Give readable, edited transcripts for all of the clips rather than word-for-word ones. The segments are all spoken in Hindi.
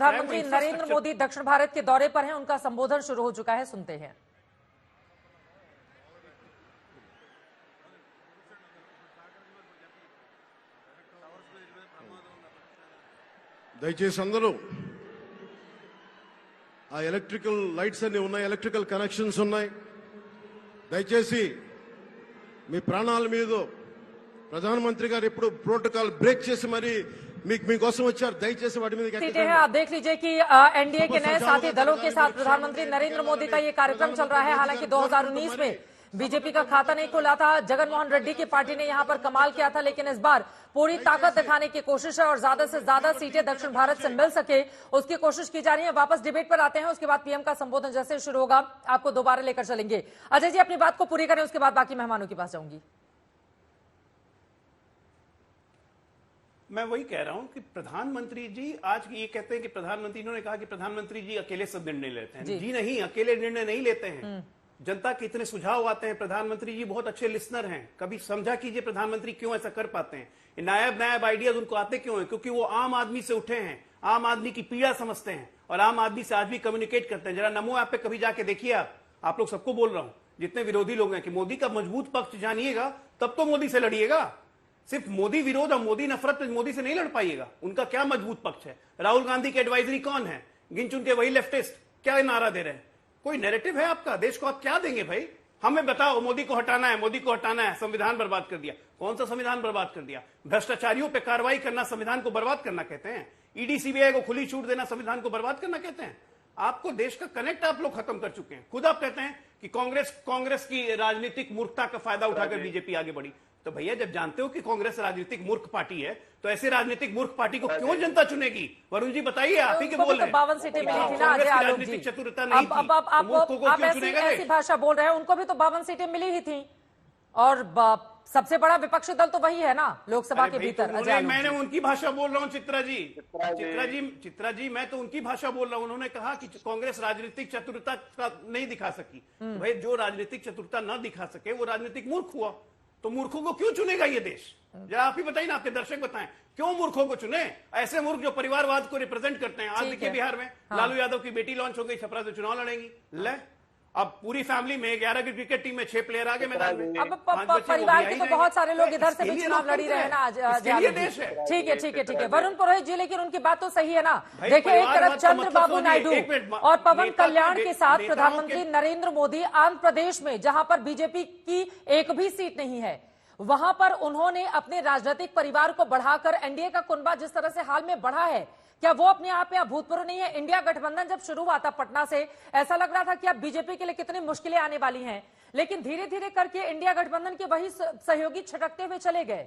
प्रधानमंत्री नरेंद्र मोदी दक्षिण भारत के दौरे पर हैं, उनका संबोधन शुरू हो चुका है, सुनते हैं। దయచేసి అందరూ ఆ ఎలక్ట్రికల్ లైట్స్ అన్ని ఉన్నాయి, ఎలక్ట్రికల్ కనెక్షన్స్ ఉన్నాయి. దయచేసి మీ ప్రాణాల మీద ప్రధానమంత్రి గారు ఎప్పుడు ప్రోటోకాల్ బ్రేక్ చేసి మరి మీకోసం వచ్చారు. దయచేసి వాటి మీద सीटें हैं। आप देख लीजिए कि एनडीए के नए साथी दलों के साथ प्रधानमंत्री नरेंद्र मोदी का ये कार्यक्रम चल रहा है। हालांकि 2019 में बीजेपी का खाता नहीं खुला था, जगन मोहन रेड्डी की पार्टी ने यहां पर कमाल किया था, लेकिन इस बार पूरी ताकत दिखाने की कोशिश है और ज्यादा से ज्यादा सीटें दक्षिण भारत से मिल सके उसकी कोशिश की जा रही है। वापस डिबेट पर आते हैं, उसके बाद पीएम का संबोधन जैसे शुरू होगा आपको दोबारा लेकर चलेंगे। अजय जी अपनी बात को पूरी करें, उसके बाद बाकी मेहमानों के पास जाऊंगी। मैं वही कह रहा हूं कि प्रधानमंत्री जी आज ये कहते हैं कि प्रधानमंत्री, इन्होंने कहा कि प्रधानमंत्री जी अकेले सब निर्णय लेते हैं। जी नहीं, अकेले निर्णय नहीं लेते हैं। जनता के इतने सुझाव आते हैं। प्रधानमंत्री जी बहुत अच्छे लिसनर हैं। कभी समझा कीजिए प्रधानमंत्री क्यों ऐसा कर पाते हैं। नायाब नायाब आइडियाज उनको आते क्यों हैं? क्योंकि वो आम आदमी से उठे हैं, आम आदमी की पीड़ा समझते हैं और आम आदमी से आज भी कम्युनिकेट करते हैं। जरा नमो ऐप पे कभी जाके देखिए, आप लोग सबको बोल रहा हूं, जितने विरोधी लोग हैं, कि मोदी का मजबूत पक्ष जानिएगा तब तो मोदी से लड़िएगा। सिर्फ मोदी विरोध और मोदी नफरत मोदी से नहीं लड़ पाइएगा। उनका क्या मजबूत पक्ष है? राहुल गांधी के एडवाइजरी कौन है? गिन चुन के वही लेफ्टिस्ट क्या नारा दे रहे हैं? कोई नैरेटिव है आपका? देश को आप क्या देंगे भाई? हमें बताओ। मोदी को हटाना है, मोदी को हटाना है, संविधान बर्बाद कर दिया। कौन सा संविधान बर्बाद कर दिया? भ्रष्टाचारियों पे कार्रवाई करना संविधान को बर्बाद करना कहते हैं? ईडी सीबीआई को खुली छूट देना संविधान को बर्बाद करना कहते हैं? आपको देश का कनेक्ट आप लोग खत्म कर चुके हैं। खुद आप कहते हैं कि कांग्रेस की राजनीतिक मूर्खता का फायदा उठाकर बीजेपी आगे बढ़ी। तो भैया जब जानते हो कि कांग्रेस राजनीतिक मूर्ख पार्टी है, तो ऐसे राजनीतिक मूर्ख पार्टी को क्यों जनता चुनेगी? वरुण जी बताइए, आप ही के बोल रहे हैं। 52 सीटें मिली थी ना अजय आलोक जी। चतुरता नहीं थी, आप ऐसी भाषा बोल रहे हैं। उनको भी तो 52 सीटें मिली ही थी और सबसे बड़ा विपक्षी दल तो वही है ना लोकसभा के भीतर। मैंने उनकी भाषा बोल रहा हूँ चित्रा जी, मैं तो उनकी भाषा बोल रहा हूँ। उन्होंने कहा कि कांग्रेस राजनीतिक चतुरता नहीं दिखा सकी। भाई जो राजनीतिक चतुरता न दिखा सके वो राजनीतिक मूर्ख हुआ। तो मूर्खों को क्यों चुनेगा ये देश? जरा आप ही बताइए ना, आपके दर्शक बताएं क्यों मूर्खों को चुने? ऐसे मूर्ख जो परिवारवाद को रिप्रेजेंट करते हैं। आज देखिए बिहार में लालू यादव की बेटी लॉन्च हो गई, छपरा से चुनाव लड़ेंगी। ले अब पूरी फैमिली में 11 की क्रिकेट टीम में 6 प्लेयर आगे मैदान में। अब परिवार के तो बहुत सारे लोग इधर से भी चुनाव लड़ी रहे हैं ना आज। ठीक है वरुण पुरोहित जी, लेकिन उनकी बात तो सही है ना। देखिए एक तरफ चंद्रबाबू नायडू और पवन कल्याण के साथ प्रधानमंत्री नरेंद्र मोदी आंध्र प्रदेश में, जहां पर बीजेपी की एक भी सीट नहीं है, वहां पर उन्होंने अपने राजनीतिक परिवार को बढ़ाकर एनडीए का कुनबा जिस तरह से हाल में बढ़ा है, क्या वो अपने आप में अभूतपूर्व नहीं है? इंडिया गठबंधन जब शुरू हुआ था पटना से, ऐसा लग रहा था कि अब बीजेपी के लिए कितनी मुश्किलें आने वाली हैं, लेकिन धीरे धीरे करके इंडिया गठबंधन के वही सहयोगी छटकते हुए चले गए।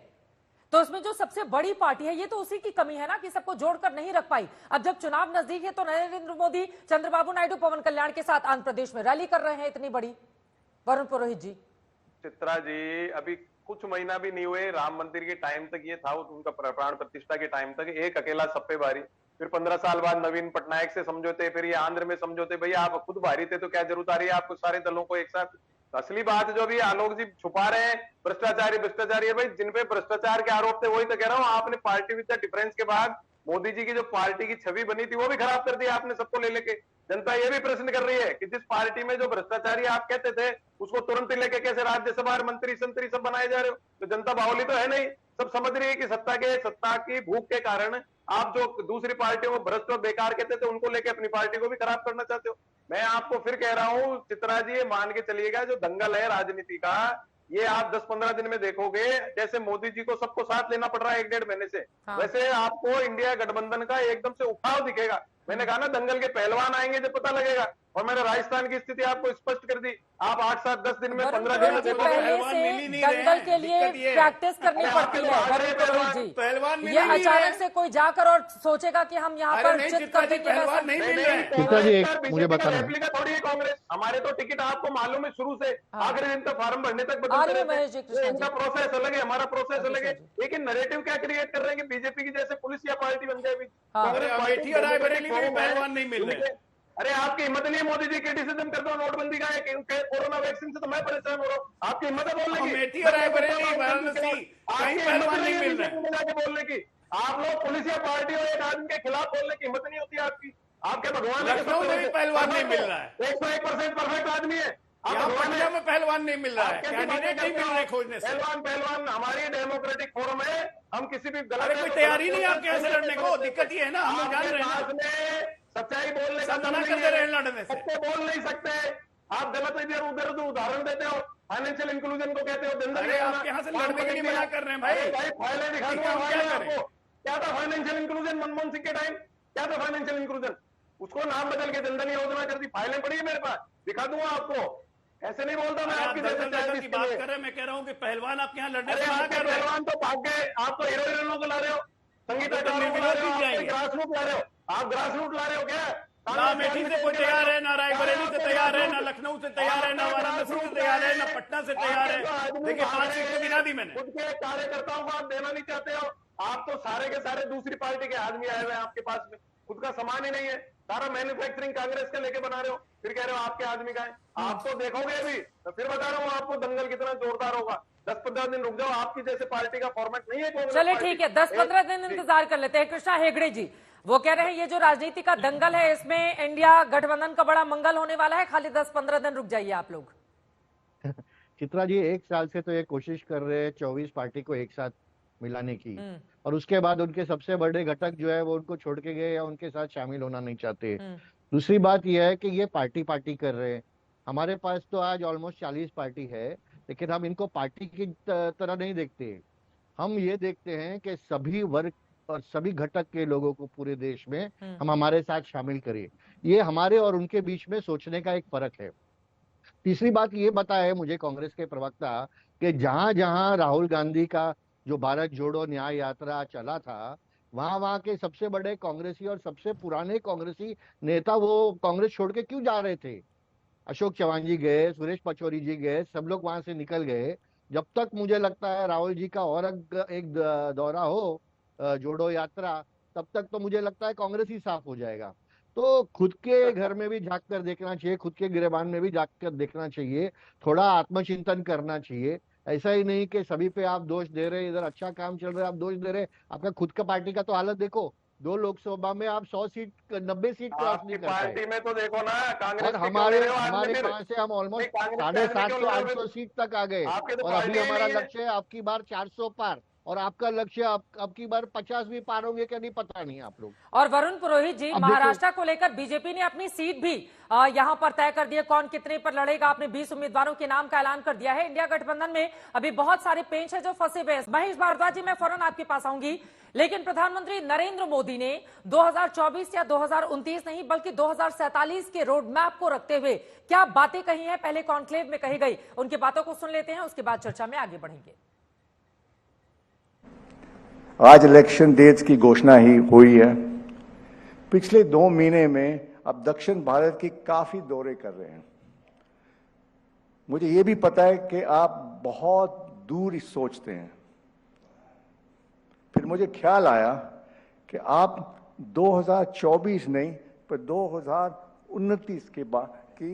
तो उसमें जो सबसे बड़ी पार्टी है, ये तो उसी की कमी है ना कि सबको जोड़कर नहीं रख पाई। अब जब चुनाव नजदीक है तो नरेंद्र मोदी, चंद्रबाबू नायडू, पवन कल्याण के साथ आंध्र प्रदेश में रैली कर रहे हैं इतनी बड़ी। वरुण पुरोहित जी। चित्रा जी, अभी कुछ महीना भी नहीं हुए, राम मंदिर के टाइम तक ये था, उनका प्राण प्रतिष्ठा के टाइम तक एक अकेला सप्पेबारी, फिर 15 साल बाद नवीन पटनायक से समझौते, फिर ये आंध्र में समझौते। भैया आप खुद भारी थे तो क्या जरूरत आ रही है आपको सारे दलों को एक साथ? असली बात जो भी आलोक जी छुपा रहे हैं, भ्रष्टाचारी है भाई। जिन पे भ्रष्टाचार के आरोप थे वही तो कह रहा हूँ, आपने पार्टी विद द डिफरेंस के बाद मोदी जी की जो पार्टी की छवि बनी थी वो भी खराब कर दी आपने सबको ले लेके। जनता ये भी प्रश्न कर रही है कि जिस पार्टी में जो भ्रष्टाचारी आप कहते थे उसको तुरंत ही लेके कैसे राज्यसभा मंत्री संतरी सब बनाए जा रहे हो? तो जनता बाहुली तो है नहीं, सब समझ रही है कि सत्ता की भूख के कारण आप जो दूसरी पार्टियों को भ्रष्ट और बेकार कहते थे उनको लेके अपनी पार्टी को भी खराब करना चाहते हो। मैं आपको फिर कह रहा हूं चित्रा जी, ये मान के चलिएगा जो दंगल है राजनीति का, ये आप 10-15 दिन में देखोगे। जैसे मोदी जी को सबको साथ लेना पड़ रहा है 1-1.5 महीने से, वैसे आपको इंडिया गठबंधन का एकदम से उठाव दिखेगा। मैंने कहा ना दंगल के पहलवान आएंगे जब पता लगेगा। और मैंने राजस्थान की स्थिति आपको स्पष्ट कर दी। आप 8-7-10 दिन में 15 दिन में दंगल के लिए प्रैक्टिस करनी पड़ती है वरुण पुरोहित जी। ये अचानक से कोई जाकर और सोचेगा कि हम यहाँ पर चित कर देंगे, मुझे बताना थोड़ी है कांग्रेस। हमारे तो टिकट आपको मालूम है शुरू से आखिरी दिन तक फार्म भरने तक बदलते रहते हैं। इनका प्रोसेस अलग है, हमारा प्रोसेस अलग है। लेकिन नैरेटिव क्या क्रिएट कर रहे हैं कि बीजेपी की जैसे पुलिस या पार्टी बन जाएगी। पहलवान नहीं मिल रहे। अरे आपकी हिम्मत नहीं है मोदी जी क्रिटिसिज्म करते हो नोटबंदी का, कोरोना वैक्सीन से तो मैं परेशान हो रहा हूँ। आपकी हिम्मत है बोलने की? बोलने की आप लोग पुलिस या पार्टी और एक आदमी के खिलाफ बोलने की हिम्मत नहीं होती आपकी। आपके भगवान लखनऊ में भी पहलवान नहीं मिल रहा है, 101% परफेक्ट आदमी है। यहाँ पटना में पहलवान नहीं मिल रहा है, कैंडिडेट नहीं मिल रहे खोजने से। पहलवान हमारी डेमोक्रेटिक फोरम है, हम किसी भी गलत कोई तैयारी नहीं आपके यहाँ से लड़ने को, दिक्कत ये है ना, हम लोग जान रहे हैं सच्चाई बोलने का मना करते रहे लड़ने से, सबको बोल नहीं सकते। आप गलत इधर उधर उदाहरण देते हो, फाइनेंशियल इंक्लूजन को कहते हो धंधा। अरे आपके यहाँ से लड़ने के लिए मना कर रहे हैं भाई, फाइलें दिखा दूंगा आपको। क्या था फाइनेंशियल इंक्लूजन मनमोहन सिंह के टाइम, क्या था फाइनेंशियल इंक्लूजन? उसको नाम बदल के जनधन योजना कर दी, फाइलें पड़ी है मेरे पास, दिखा दूंगा आपको। ऐसे नहीं बोलता मैं आपकी की बात कर रहे हैं, मैं कह रहा हूँ कि पहलवान आपके यहाँ लड़ने से मना कर रहे हैं। पहलवान तो भाग गए, आप तो हीरो हीरोइनों को ला रहे हो, संगीतकारों को ला रहे हो, ग्रास रूट ला रहे हो, आप ग्रास रूट ला रहे हो क्या? ना अमेठी से कोई तैयार है, ना रायबरेली से तैयार है, ना लखनऊ से तैयार है, ना वाराणसी से तैयार है, ना पटना से तैयार है। देखिए 5 सीट तो गिना दी मैंने। खुद के कार्यकर्ताओं को आप देना नहीं चाहते हो, आप तो सारे के सारे दूसरी पार्टी के आदमी आए हुए हैं आपके पास में, खुद का सामान ही नहीं है, सारा मैन्युफैक्चरिंग कांग्रेस का लेके बना रहे हो, फिर कह रहे हो आपके आदमी का है। आप तो देखोगे अभी, तो फिर बता रहा हूँ आपको दंगल कितना जोरदार होगा। 10-15 दिन रुक जाओ, आपकी जैसे पार्टी का फॉर्मेट नहीं है। चलिए ठीक है, 10-15 दिन इंतजार कर लेते हैं। कृष्णा हेगड़े जी वो कह रहे हैं ये जो राजनीति का दंगल है इसमें इंडिया गठबंधन का बड़ा मंगल होने वाला है, खाली 10-15 दिन रुक जाइए आप लोग। चित्रा जी 1 साल से तो ये कोशिश कर रहे हैं 24 पार्टी को एक साथ मिलाने की, और उसके बाद उनके सबसे बड़े घटक जो है वो उनको छोड़ के गए या उनके साथ शामिल होना नहीं चाहते। दूसरी बात यह है कि ये पार्टी कर रहे हैं। हमारे पास तो आज ऑलमोस्ट 40 पार्टी है, लेकिन हम इनको पार्टी की तरह नहीं देखते। हम ये देखते हैं कि सभी वर्ग और सभी घटक के लोगों को पूरे देश में हम हमारे साथ शामिल करें। ये हमारे और उनके बीच में सोचने का एक फर्क है। तीसरी बात ये बताया मुझे कांग्रेस के प्रवक्ता कि जहां जहां राहुल गांधी का जो भारत जोड़ो न्याय यात्रा चला था, वहां के सबसे बड़े कांग्रेसी और सबसे पुराने कांग्रेसी नेता वो कांग्रेस छोड़ के क्यों जा रहे थे? अशोक चौहान जी गए, सुरेश पचौरी जी गए, सब लोग वहां से निकल गए। जब तक मुझे लगता है राहुल जी का और एक दौरा हो जोड़ो यात्रा, तब तक तो मुझे लगता है कांग्रेस ही साफ हो जाएगा। तो खुद के घर में भी झांक कर देखना चाहिए, खुद के गिरेबान में भी झांक कर देखना चाहिए, थोड़ा आत्मचिंतन करना चाहिए। ऐसा ही नहीं कि सभी पे आप दोष दे रहे, इधर अच्छा काम चल रहा है आप दोष दे रहे। आपका खुद का पार्टी का तो हालत देखो, 2 लोकसभा में आप 100 सीट 90 सीट क्रॉस नहीं कर पाए। पार्टी में तो देखो ना कांग्रेस, और हमारे पास से हम ऑलमोस्ट 750-800 सीट तक आ गए, और अभी हमारा लक्ष्य है आपकी बार 400 पार, और आपका लक्ष्य अब की बार 50 भी पार होंगे क्या नहीं पता नहीं आप लोग। और वरुण पुरोहित जी, महाराष्ट्र को लेकर बीजेपी ने अपनी सीट भी यहां पर तय कर दी है, कौन कितने पर लड़ेगा। आपने 20 उम्मीदवारों के नाम का ऐलान कर दिया है। इंडिया गठबंधन में अभी बहुत सारे पेंच है जो फंसे हुए हैं। महेश भारद्वाज जी, मैं फौरन आपके पास आऊंगी, लेकिन प्रधानमंत्री नरेंद्र मोदी ने 2024 या 2029 नहीं बल्कि 2047 के रोड मैप को रखते हुए क्या बातें कही हैं, पहले कॉन्क्लेव में कही गई, उनकी बातों को सुन लेते हैं, उसके बाद चर्चा में आगे बढ़ेंगे। आज इलेक्शन डेट्स की घोषणा ही हुई है। पिछले 2 महीने में अब दक्षिण भारत की काफी दौरे कर रहे हैं। मुझे ये भी पता है कि आप बहुत दूर सोचते हैं। फिर मुझे ख्याल आया कि आप 2024 नहीं पर 2029 के बाद की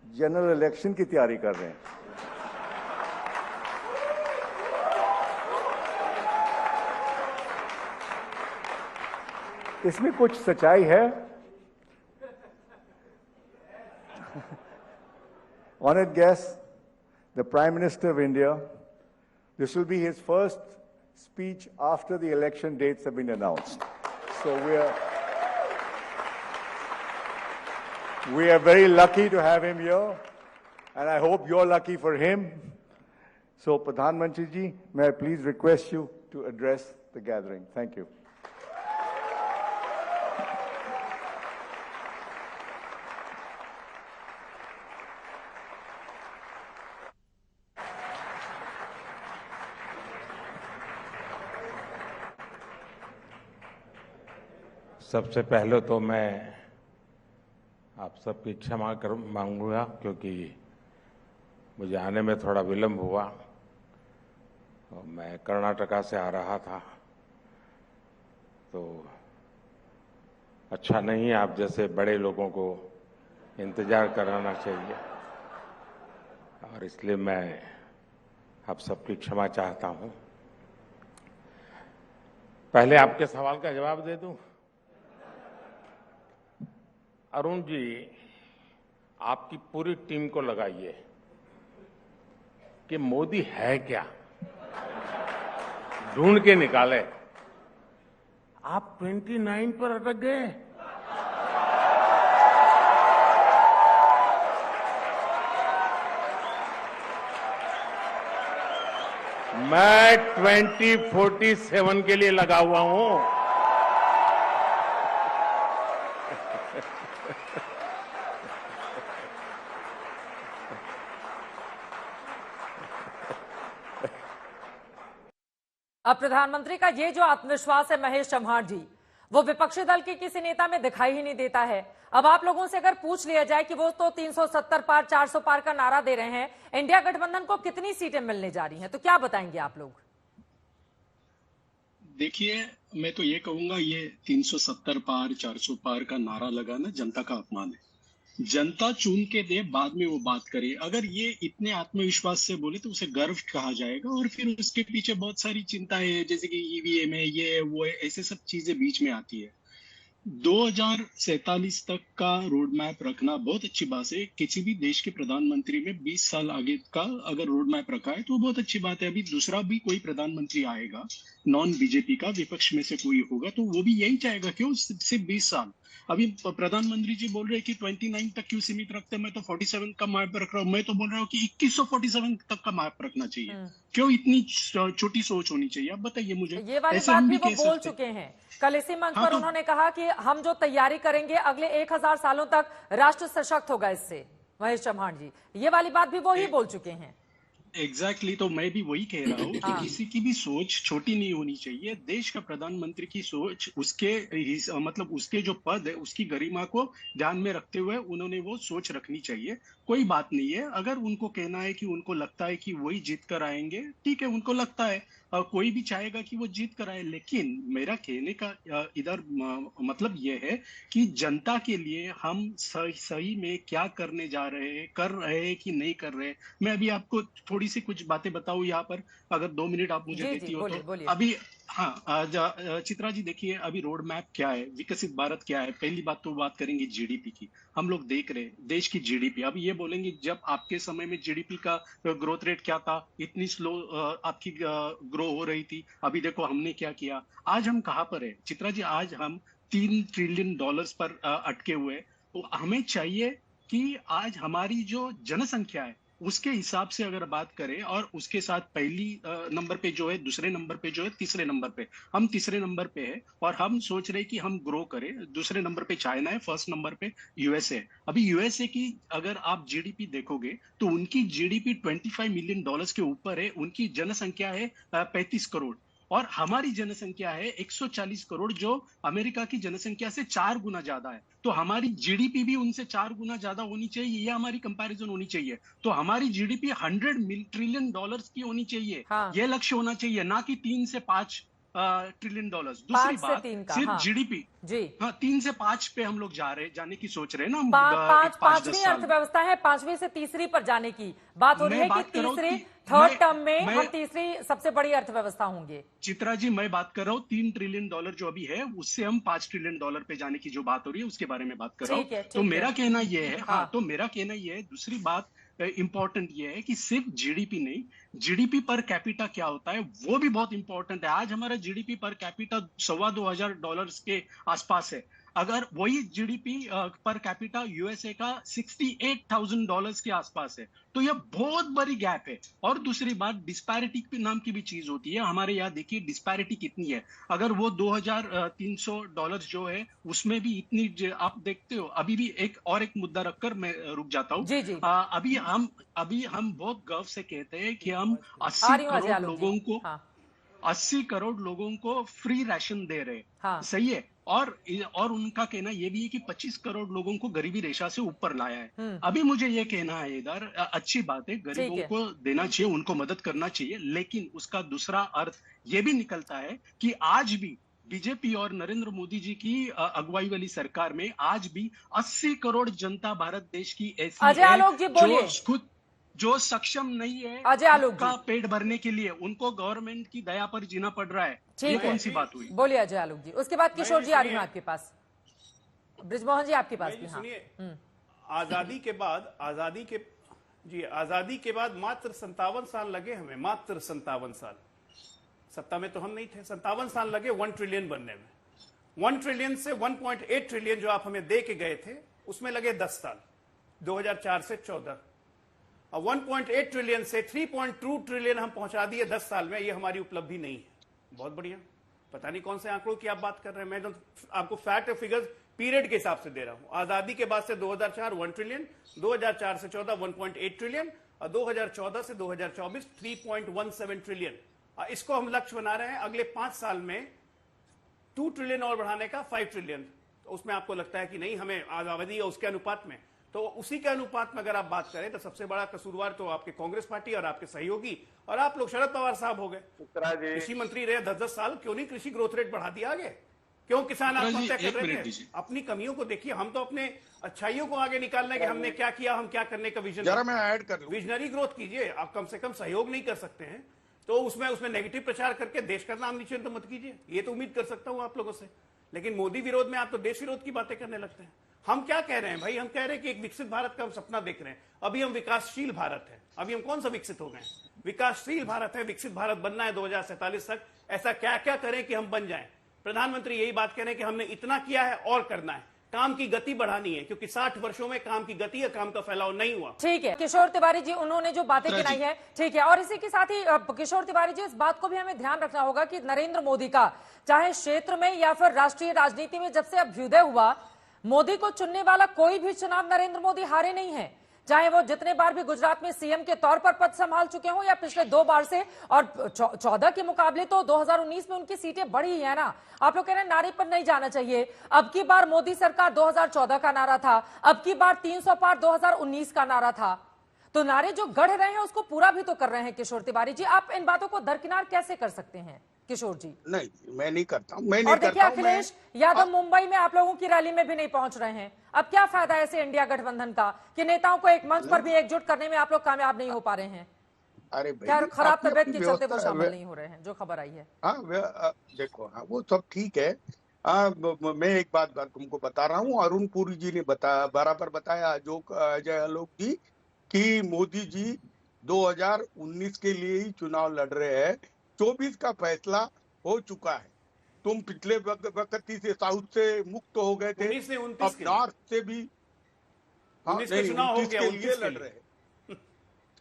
जनरल इलेक्शन की तैयारी कर रहे हैं। इसमें कुछ सच्चाई है। Honored guests, the Prime Minister of India, this will be his first speech after the election dates have been announced. So we are very lucky to have him here, and I hope you're lucky for him. So Pradhan Mantri ji, may I please request you to address the gathering. Thank you. सबसे पहले तो मैं आप सबकी क्षमा मांगूंगा क्योंकि मुझे आने में थोड़ा विलंब हुआ और मैं कर्नाटका से आ रहा था, तो अच्छा नहीं आप जैसे बड़े लोगों को इंतजार कराना चाहिए, और इसलिए मैं आप सबकी क्षमा चाहता हूं। पहले आपके सवाल का जवाब दे दूं। अरुण जी, आपकी पूरी टीम को लगाइए कि मोदी है क्या, ढूंढ के निकाले। आप 29 पर अटक गए। मैं 2047 के लिए लगा हुआ हूं। अब प्रधानमंत्री का ये जो आत्मविश्वास है महेश चव्हाण जी, वो विपक्षी दल के किसी नेता में दिखाई ही नहीं देता है। अब आप लोगों से अगर पूछ लिया जाए कि वो तो 370 पार 400 पार का नारा दे रहे हैं, इंडिया गठबंधन को कितनी सीटें मिलने जा रही हैं, तो क्या बताएंगे आप लोग? देखिए, मैं तो ये कहूंगा, ये 370 पार 400 पार का नारा लगाना जनता का अपमान है। जनता चुन के दे, बाद में वो बात करे। अगर ये इतने आत्मविश्वास से बोले तो उसे गर्व कहा जाएगा, और फिर उसके पीछे बहुत सारी चिंताएं है, जैसे कि ईवीएम है, ये वो है, ऐसे सब चीजें बीच में आती है। 2047 तक का रोड मैप रखना बहुत अच्छी बात है। किसी भी देश के प्रधानमंत्री में 20 साल आगे का अगर रोड मैप रखा है तो बहुत अच्छी बात है। अभी दूसरा भी कोई प्रधानमंत्री आएगा नॉन बीजेपी का, विपक्ष में से कोई होगा, तो वो भी यही चाहेगा, क्यों सिर्फ 20 साल। अभी प्रधानमंत्री जी बोल रहे हैं कि 29 तक क्यों सीमित रखते हैं, मैं तो 47 का मैप रख रहा हूँ। मैं तो बोल रहा हूँ कि 2147 तक का मैप रखना चाहिए। क्यों इतनी छोटी सोच होनी चाहिए, आप बताइए मुझे। ये वाली बात भी वो बोल चुके हैं कल इसी मंच पर। उन्होंने कहा कि हम जो तैयारी करेंगे अगले 1000 सालों तक राष्ट्र सशक्त होगा इससे। महेश चव्हाण जी, ये वाली बात भी वो ही बोल चुके हैं। एग्जैक्टली, तो मैं भी वही कह रहा हूँ कि किसी की भी सोच छोटी नहीं होनी चाहिए। देश का प्रधानमंत्री की सोच, उसके मतलब उसके जो पद है उसकी गरिमा को ध्यान में रखते हुए उन्होंने वो सोच रखनी चाहिए। कोई बात नहीं है, अगर उनको कहना है कि उनको लगता है कि वही जीत कर आएंगे, ठीक है, उनको लगता है। कोई भी चाहेगा कि वो जीत कर आए, लेकिन मेरा कहने का इधर मतलब ये है कि जनता के लिए हम सही में क्या करने जा रहे हैं, कर रहे हैं कि नहीं कर रहे। मैं अभी आपको थोड़ी सी कुछ बातें बताऊं यहाँ पर, अगर 2 मिनट आप मुझे देती हो तो। अभी हाँ, चित्रा जी देखिए, अभी रोड मैप क्या है, विकसित भारत क्या है। पहली बात तो बात करेंगे जीडीपी की। हम लोग देख रहे हैं देश की जीडीपी। अभी ये बोलेंगे जब आपके समय में जीडीपी का ग्रोथ रेट क्या था, इतनी स्लो आपकी ग्रो हो रही थी। अभी देखो हमने क्या किया। आज हम कहाँ पर है चित्रा जी, आज हम $3 ट्रिलियन पर अटके हुए। तो हमें चाहिए कि आज हमारी जो जनसंख्या है उसके हिसाब से अगर बात करें, और उसके साथ पहली नंबर पे जो है, दूसरे नंबर पे जो है, तीसरे नंबर पे, हम तीसरे नंबर पे है, और हम सोच रहे कि हम ग्रो करें। दूसरे नंबर पे चाइना है, फर्स्ट नंबर पे यूएसए। अभी यूएसए की अगर आप जीडीपी देखोगे तो उनकी जीडीपी $25 मिलियन के ऊपर है। उनकी जनसंख्या है 35 करोड़, और हमारी जनसंख्या है 140 करोड़, जो अमेरिका की जनसंख्या से 4 गुना ज्यादा है। तो हमारी जीडीपी भी उनसे 4 गुना ज्यादा होनी चाहिए, ये हमारी कंपैरिजन होनी चाहिए। तो हमारी जीडीपी $100 ट्रिलियन की होनी चाहिए। हाँ। ये लक्ष्य होना चाहिए, ना कि 3 से 5 ट्रिलियन डॉलर। दूसरी बात, सिर्फ हाँ। जीडीपी जी, हाँ, 3 से 5 पे हम लोग जाने की सोच रहे हैं ना। पांचवी अर्थव्यवस्था है, 5वीं से तीसरी पर जाने की बात हो रही है कि तीसरी थर्ड टर्म में हम तीसरी सबसे बड़ी अर्थव्यवस्था होंगे। चित्रा जी, मैं बात कर रहा हूँ $3 ट्रिलियन जो अभी है, उससे हम $5 ट्रिलियन पे जाने की जो बात हो रही है उसके बारे में बात कर रहा हूँ। तो मेरा कहना यह है, हाँ, तो मेरा कहना यह है। दूसरी बात इंपॉर्टेंट ये है कि सिर्फ जीडीपी नहीं, जीडीपी पर कैपिटा क्या होता है वो भी बहुत इंपॉर्टेंट है। आज हमारा जीडीपी पर कैपिटा $2,500 के आसपास है। अगर वही जीडीपी पर कैपिटा यूएसए का $68,000 के आसपास है, तो यह बहुत बड़ी गैप है। और दूसरी बात, डिस्पैरिटी नाम की भी चीज होती है हमारे यहाँ। देखिए डिस्पैरिटी कितनी है, अगर वो $2,300 जो है उसमें भी इतनी आप देखते हो। अभी भी एक मुद्दा रखकर मैं रुक जाता हूँ। अभी हम बहुत गर्व से कहते हैं कि हम 80 करोड़ लोगों को 80 करोड़ लोगों को फ्री राशन दे रहे हैं। हाँ। सही है। और उनका कहना यह भी है कि 25 करोड़ लोगों को गरीबी रेखा से ऊपर लाया है। अभी मुझे ये कहना है इधर, अच्छी बात है, गरीबों को देना चाहिए, उनको मदद करना चाहिए, लेकिन उसका दूसरा अर्थ ये भी निकलता है कि आज भी बीजेपी और नरेंद्र मोदी जी की अगुवाई वाली सरकार में आज भी 80 करोड़ जनता भारत देश की ऐसी है जो खुद जो सक्षम नहीं है अजय आलोक का पेट भरने के लिए, उनको गवर्नमेंट की दया पर जीना पड़ रहा है। ये कौन सी बात हुई? बोलिए अजय आलोक जी। उसके बाद किशोर जी आ रही हूँ आपके पास, ब्रिजमोहन जी आपके पास भी। सुनिए, आजादी के बाद मात्र 57 साल लगे हमें, मात्र 57 साल। सत्ता में तो हम नहीं थे, 57 साल लगे 1 ट्रिलियन बनने में। 1 ट्रिलियन से 1.8 ट्रिलियन जो आप हमें दे के गए थे, उसमें लगे 10 साल, 2004 से 14। और 1.8 ट्रिलियन से 3.2 ट्रिलियन हम पहुंचा दिए 10 साल में। ये हमारी उपलब्धि नहीं है। बहुत बढ़िया। पता नहीं कौन से आंकड़ों की आप बात कर रहे हैं। मैं तो आपको फैक्ट और फिगर्स पीरियड के हिसाब से दे रहा हूं। आजादी के बाद से 2004 1 ट्रिलियन, 2004 से 14 1.8 ट्रिलियन, और 2014 से 2024 3.17 ट्रिलियन। इसको हम लक्ष्य बना रहे हैं अगले 5 साल में 2 ट्रिलियन और बढ़ाने का, 5 ट्रिलियन। तो उसमें आपको लगता है कि नहीं हमें आजादी या उसके अनुपात में, तो उसी के अनुपात में अगर आप बात करें तो सबसे बड़ा कसूरवार तो आपके कांग्रेस पार्टी और आपके सहयोगी और आप लोग शरद पवार साहब हो गए। कृषि मंत्री रहे 10-10 साल, क्यों नहीं कृषि ग्रोथ रेट बढ़ा दिया आगे? क्यों किसान आत्महत्या कर रहे थे? अपनी कमियों को देखिए। हम तो अपने अच्छाइयों को आगे निकालने के हमने क्या किया, हम क्या करने का विजन, जरा मैं ऐड कर लूं। विजनरी ग्रोथ कीजिए। आप कम से कम सहयोग नहीं कर सकते हैं तो उसमें नेगेटिव प्रचार करके देश का नाम नीचे तो मत कीजिए। ये तो उम्मीद कर सकता हूं आप लोगों से। लेकिन मोदी विरोध में आप तो देश विरोध की बातें करने लगते हैं। हम क्या कह रहे हैं भाई? हम कह रहे हैं कि एक विकसित भारत का हम सपना देख रहे हैं। अभी हम विकासशील भारत है। अभी हम कौन सा विकसित हो गए? विकासशील भारत है। विकसित भारत बनना है 2047 तक। ऐसा क्या क्या करें कि हम बन जाएं? प्रधानमंत्री यही बात कह रहे हैं कि हमने इतना किया है और करना है। काम की गति बढ़ानी है, क्योंकि 60 वर्षों में काम की गति या काम का फैलाव नहीं हुआ। ठीक है किशोर तिवारी जी, उन्होंने जो बातें गिनाई है, ठीक है। और इसी के साथ ही किशोर तिवारी जी, इस बात को भी हमें ध्यान रखना होगा कि नरेंद्र मोदी का चाहे क्षेत्र में या फिर राष्ट्रीय राजनीति में जब से अभ्युदय हुआ, मोदी को चुनने वाला कोई भी चुनाव नरेंद्र मोदी हारे नहीं है। चाहे वो जितने बार भी गुजरात में सीएम के तौर पर पद संभाल चुके हों या पिछले 2 बार से, और 14 के मुकाबले तो 2019 में उनकी सीटें बढ़ी है ना। आप लोग कह रहे हैं नारे पर नहीं जाना चाहिए। अब की बार मोदी सरकार 2014 का नारा था, अब की बार 300 पार 2019 का नारा था। तो नारे जो गढ़ रहे हैं उसको पूरा भी तो कर रहे हैं किशोर तिवारी जी। आप इन बातों को दरकिनार कैसे कर सकते हैं किशोर जी? नहीं, मैं नहीं करता हूं। मैं और देखिए अखिलेश यादव मुंबई में आप लोगों की रैली में भी नहीं पहुंच रहे हैं। अब क्या फायदा ऐसे इंडिया गठबंधन का कि नेताओं को एक मंच पर भी एकजुट करने में आप लोग कामयाब नहीं हो पा रहे हैं? अरे क्या खराब तबियत के चलते वो शामिल नहीं हो रहे हैं, जो खबर आई है? हाँ देखो, हाँ वो सब ठीक है। मैं एक बात तुमको बता रहा हूँ। अरुण पुरी जी ने बराबर बताया, जो अजय आलोक जी, कि मोदी जी 2019 के लिए ही चुनाव लड़ रहे हैं। 24 का फैसला हो चुका है। तुम पिछले वक्त से साउथ से मुक्त हो गए थे, अब नॉर्थ से भी 19 के लिए लड़ रहे हैं।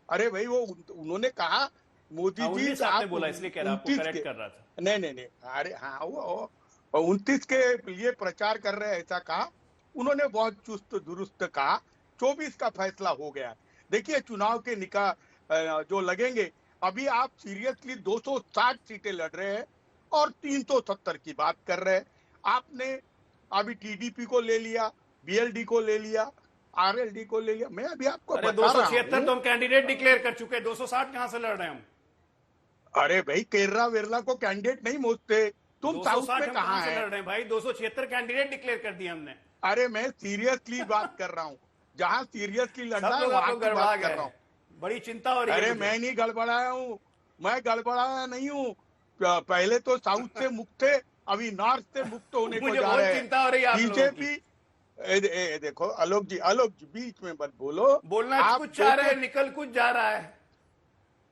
अरे भाई, वो उन्होंने कहा मोदी जी, आपने बोला इसलिए कह रहा, आपको करेक्ट कर रहा था। नहीं, अरे हाँ, वो 29 के लिए प्रचार कर रहे हैं ऐसा कहा उन्होंने। बहुत चुस्त दुरुस्त कहा। 24 का फैसला हो गया। देखिए, चुनाव के निकाह जो लगेंगे, अभी आप सीरियसली 260 सीटें लड़ रहे हैं और 370 की बात कर रहे हैं। आपने अभी टीडीपी को ले लिया, बीएलडी को ले लिया, आरएलडी को ले लिया। मैं अभी आपको बता रहा हूं, 276 तो हम कैंडिडेट डिक्लेयर कर चुके हैं। 260 कहां से लड़ रहे हैं हम? अरे भाई, केरला वेरला को कैंडिडेट नहीं मोचते। तुम साउथ में कहां लड़ रहे हैं भाई? 276 कैंडिडेट डिक्लेयर कर दिए हमने। अरे मैं सीरियसली बात कर रहा हूँ। जहाँ सीरियसली लड़ना है वहां की बात कर रहा हूँ। बड़ी चिंता हो रही है। अरे मैं नहीं गड़बड़ाया हूँ, मैं गड़बड़ाया नहीं हूँ। पहले तो साउथ से मुक्त थे, अभी नॉर्थ से मुक्त होने को जा रहे हैं। बीजेपी देखो आलोक जी बीच में मत बोलो। बोलना आप कुछ चाह रहे हैं, निकल कुछ जा रहा है।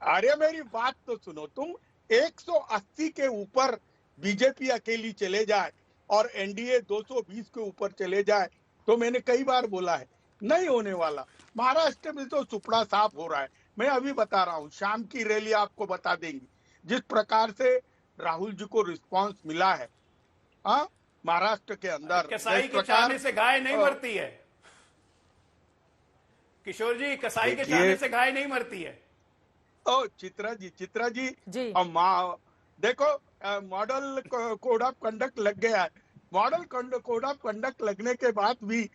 अरे मेरी बात तो सुनो। तुम 180 के ऊपर बीजेपी अकेली चले जाए और एनडीए 220 के ऊपर चले जाए, तो मैंने कई बार बोला है नहीं होने वाला। महाराष्ट्र में तो सुपड़ा साफ हो रहा है। मैं अभी बता रहा हूँ, शाम की रैली आपको बता देंगी जिस प्रकार से राहुल जी को रिस्पांस मिला है। महाराष्ट्र के अंदर कसाई के चाहने से गाय नहीं मरती है किशोर जी। कसाई के चाहने से गाय नहीं मरती है। ओ चित्रा जी देखो, मॉडल कोड ऑफ कंडक्ट लग गया है। मॉडल कोड ऑफ कंडक्ट लगने के बाद भी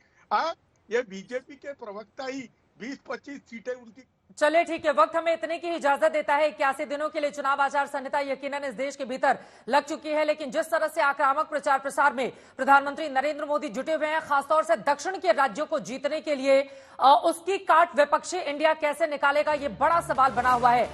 ये बीजेपी के प्रवक्ता ही 20-25 सीटें उनकी चलिए ठीक है, वक्त हमें इतने की इजाजत देता है। 81 दिनों के लिए चुनाव आचार संहिता यकीनन इस देश के भीतर लग चुकी है, लेकिन जिस तरह से आक्रामक प्रचार प्रसार में प्रधानमंत्री नरेंद्र मोदी जुटे हुए हैं, खासतौर से दक्षिण के राज्यों को जीतने के लिए, उसकी काट विपक्षी इंडिया कैसे निकालेगा, ये बड़ा सवाल बना हुआ है।